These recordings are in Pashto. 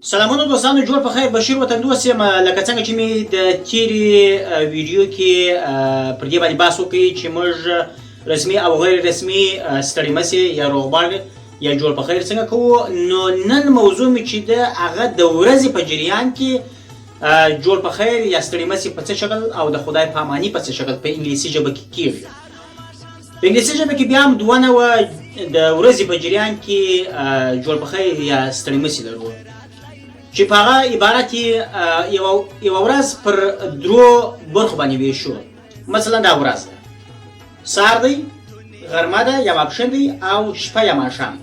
سلامونه دوستانو، جوړ په خیر. بشیر وطندوس یم. لکه څنګه چې مې د تیرې ویډیو کې پر دې باندې بحث وکړی چې موږ رسمي او غیر رسمي ستړي مسې یا روغبړ یا جوړ په خیر څنګه کوو، نو نن موضوع مې چې ده هغه د ورځې په جریان کې جوړ په خیر یا ستړي مسې په څه شکل او د خدای پاماني په څه شکل په انګلیسي ژبه کې کېږي. په انګلیسي ژبه کې بیا هم دوه نوعه د ورځې په جریان کې جوړ په خیر یا ستړي مسې لرو، چې په هغه عبارت یوه ورځ پر درو برخو باندې ویشو. مثلا دا ورځ ده، سهار دی، غرمه ده یا ماپښین دی، او شپه یا ماښام.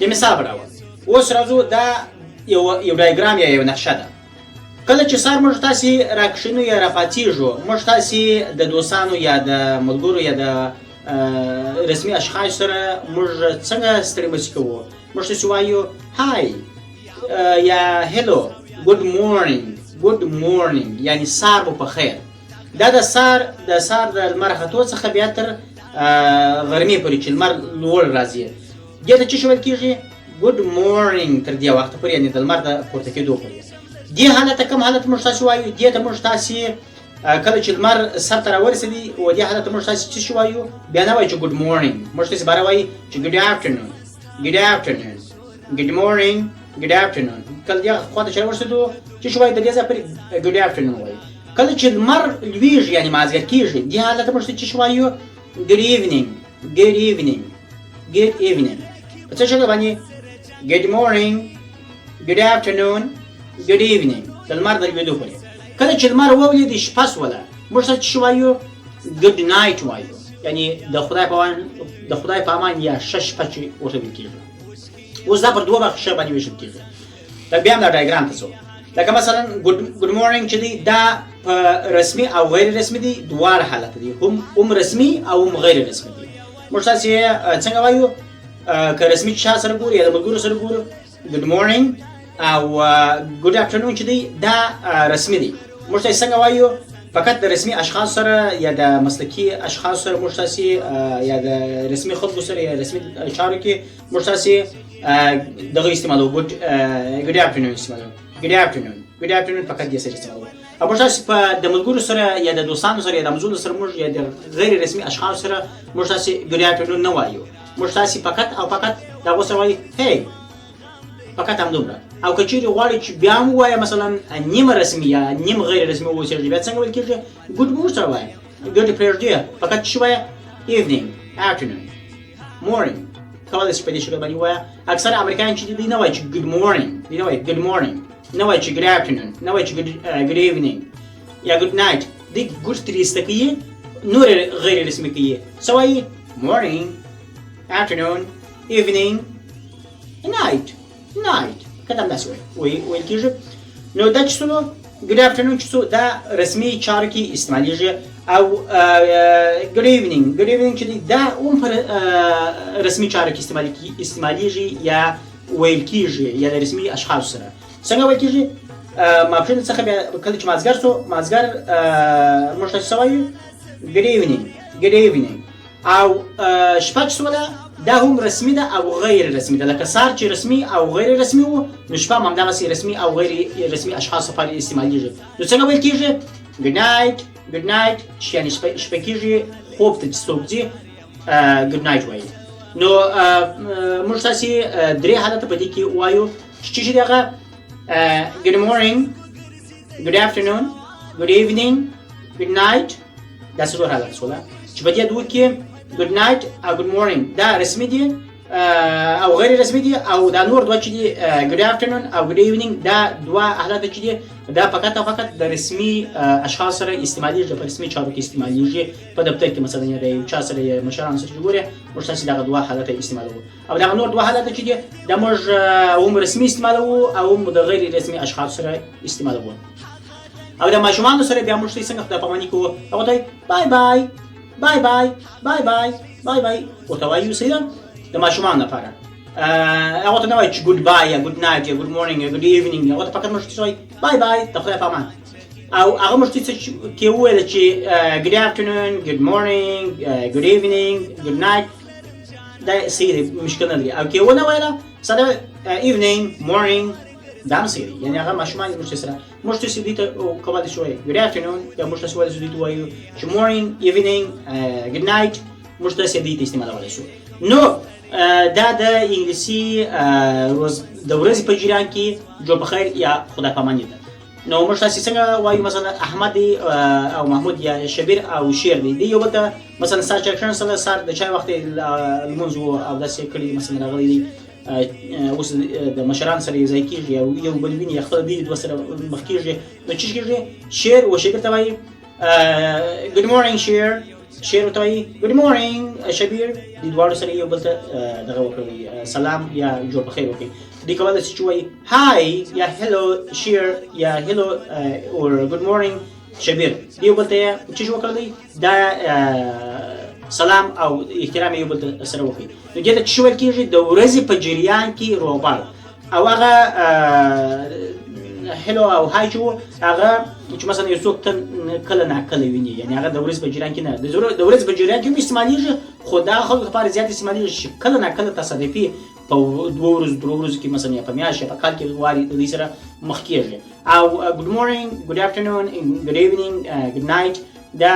د مثال په ډول اوس راځو، دا یو ډایګرام یا یو نقشه ده. کله چې سهار موږ تاسې راکښینو یا راپاڅېږو، موږ تاسې د دوستانو یا د ملګرو یا د رسمي اشخاصو سره موږ څنګه ستړي مسې کوو. موږ تاسې وایو هاي یا هلو، ګود مورنینګ، یعنی سهار مو په خیر. دا د سهار د لمر ختو څخه بیا تر غرمې پورې چې لمر لوړ راځي، دې ته څه ویل کېږي؟ ګود مورنینګ. تر دې وخته پورې، یعنی د لمر د پورته کېدو پورې. دې حالت ته کوم حالت موږ تاسې وایو؟ دې ته موږ تاسې کله چې لمر سر ته راورسېدي، و دې حالت ته موږ تاسې څه وایو؟ بیا نه وایو چې ګود مورنینګ، موږ تاسې باره وایي چې ګود افټرنون، ګود مورنینګ، ګود افټرنون. کله دې خواته چې راورسېدو څه وایو؟ د دې ځای پورې ګود افټرنون وایو. کله چې لمر لویږي یعنی مازدیګر کېږي، دې حالت ته موږ څه وایو؟ ګود ایونینګ. په څه شکل باندې؟ ګود مورنینګ، ګود افټرنون، ګود ایونینګ، د لمر د لوېدو پورې. کله چې لمر وولېدي، شپه شوله، موږ څه وایو؟ ګود نایټ وایو، یعنی د خدای په امان یا ښه شپه چې ورته ویل کېږي. اوس دا پر دوه برخو باندې ویشل کېږي. بیا هم دا ډایګرام ته ځو. لکه مثلا ګود مورنینګ چې دی، دا په رسمي او غیر رسمي دی، دواړه حالت دي، هم رسمي او هم غیر رسمي دي. موږ تاسې څنګه وایو؟ که رسمي چا سره ګورو یا د ملګرو سره ګورو، ګود مورنینګ، او ګود افټرنون چې دی دا رسمي دی. موږ تاسې څنګه وایو؟ فقط د رسمي اشخاص سره یا د مسلکي اشخاص سره موږ تاسې یا د رسمي خلکو سره یا رسمي چارو کې موږ تاسې دغه استعمالو، ګود افټرنون استعمالو، ګود افټرنون فقط دې سره استعمالو. او موږ تاسې په د ملګرو سره یا د دوستانو سره یا د همزولو سره موږ یا د غیر رسمي اشخاصو سره موږ تاسې ګود افټرنون نه وایو. موږ تاسې فقط او فقط د هغو سره وایو هی، فقط همدومره. او که چیرې غواړئ چې بیا هم ووایه مثلا نیم رسمي یا نیم غیر رسمي واوسېږي، بیا څنګه ویل کېږي؟ ګود مو ورسره وایه، ګود پرېږدي، فقط څه وایه؟ ایونینګ، افټرنون، مورنینګ. کولی شئ په دې شکل باندې ووایه. اکثره امریکایان چې دوی نه وایي چې ګود مورنینګ، دوی نه وایي ګود مورنینګ، نه وایي چې ګود افټرنون، نه وایي چې ګود ایونینګ یا ګود نایټ. دوی ګود ترې ایسته کوي، نور غیر رسمي کوي. څه وایي؟ مورنینګ، افټرنون، ایونینګ، نایټ. کله هم داسې ویل کېږي. نو دا چې څه نو ګود افټرنون چې څه دا رسمي چارو کې استعمالېږي، او ګود ایونینګ چې دی دا هم په رسمي چارو کې استعمالېږي یا ویل کېږي یا د رسمي اشخاصو سره. څنګه ویل کېږي؟ ماپښین څخه بیا کله چې مازدیګر شو، مازدیګر موږ ته څه وایو؟ ګود ایونینګ. او شپه چې شوله، دا هم رسمي ده او غیر رسمي ده. لکه سهار چې رسمي او غیر رسمي وو، نو شپه هم همدغسې رسمي او غیر رسمي اشخاص لپاره استعمالېږي. نو څنګه ویل کېږي؟ ګود نایټ، چې یعنې شپه کېږي، خوب ته چې څوک ځي ګود نایټ وایي. نو موږ تاسې درې حالته په دې کې وایو چې دی هغه ګود مورنینګ، ګود افټرنون، ګود ایونینګ، ګود نایټ. دا څلور حالت شوله چې په دې دوه کې ګود نایټ او ګود مورنینګ دا رسمي دي او غیر رسمي دي، او دا نور دوه چې دي ګود افټرنون او ګود ایونینګ، دا دوه حالات چې دي دا فقط او فقط د رسمي اشخاص سره استعمالېږي، په رسمي چارو کې استعمالېږي. په دفتر کې مثلا یا د یو چا سره یا مشرانو سره چې ګورې، موږ تاسې دغه دوه حالته استعمالوو. او دغه نور دوه حالته چې دي دا موږ هم رسمي استعمالوو او هم د غیر رسمي اشخاصو سره استعمالوو. او د ماشومانو سره بیا موږ څنګه خدای پاماني کوو؟ هغه ته بای بای ورته وایو. صحیح ده؟ د ماشومانو لپاره هغه ته نه وایي چې ګود بای یا ګود نایټ یا ګود مورنینګ یا ګود ایونینګ، هغه ته فقط موږ څه وایي؟ بای، د خدای په امان. او هغه موږ څه کې وویل چې ګود افټرنون، ګود مورنینګ، ګود ایونینګ، ګود نایټ، دا صحیح دی، مشکل نه لري. او کې ونه ویله ساده ایونینګ، مورنینګ، دا هم صحیح دی. یعنې هغه ماشومان موږ سره موږ تاسو دې ته کولی شو وایو ګډ افټرنون یا موږ تاسو کولی شو دې ته وایو چې مورنینګ ایونینګ ګډ نایټ موږ تاسو دې ته استعمالولی شو. نو دا د انګلیسي د ورځې په جریان کې جوړ په خیر یا خدای پاماني ده. نو موږ تاسو څنګه وایو مثلا احمد دی او محمود یا شبیر او شیر دی یو بل ته مثلا سار چکشن سره سار د چای وخت لمونځ او داسې کړي مثلا راغلی دی اوس د مشران سره یو ځای کېږي او یو بل ویني خپل دی دوه سره مخ کېږي نو چې کېږي شیر و شبیر ته وایي ګډ مورنینګ شیر ورته وایي ګډ مورنینګ شبیر دې دواړو سره یو بل ته دغه وکړي سلام یا جوړ په خیر وکړي. دې کولی شي چې وایي هاي یا هلو شیر یا هلو اور ګډ مورنینګ شبیر دې یو بل ته چې وکړي دا سلام او احترام یو بل ته سره وکړي. نو دې ته چې ویل کېږي د ورځې په جریان کې روغبړ او هغه هلو او هاي چې هغه چې مثلا یو څوک کله ناکله ویني یعنې هغه د ورځې په جریان کې نه د ورځې په جریان کې هم استعمالېږي خو دا خلکو لپاره زیات استعمالېږي چې کله ناکله تصادفي په 2 ورځو 3 ورځو کې مثلا یا په میاشت یا په کال کې واري د دې سره مخ کېږي. او ګډ مورنینګ ګډ افټرنون ګډ ایونینګ ګډ نایټ دا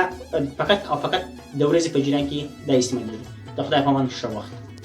فقط او فقط د ورځې په جریان کې دا استعمالېږي. د خدای په امان ښه وخت.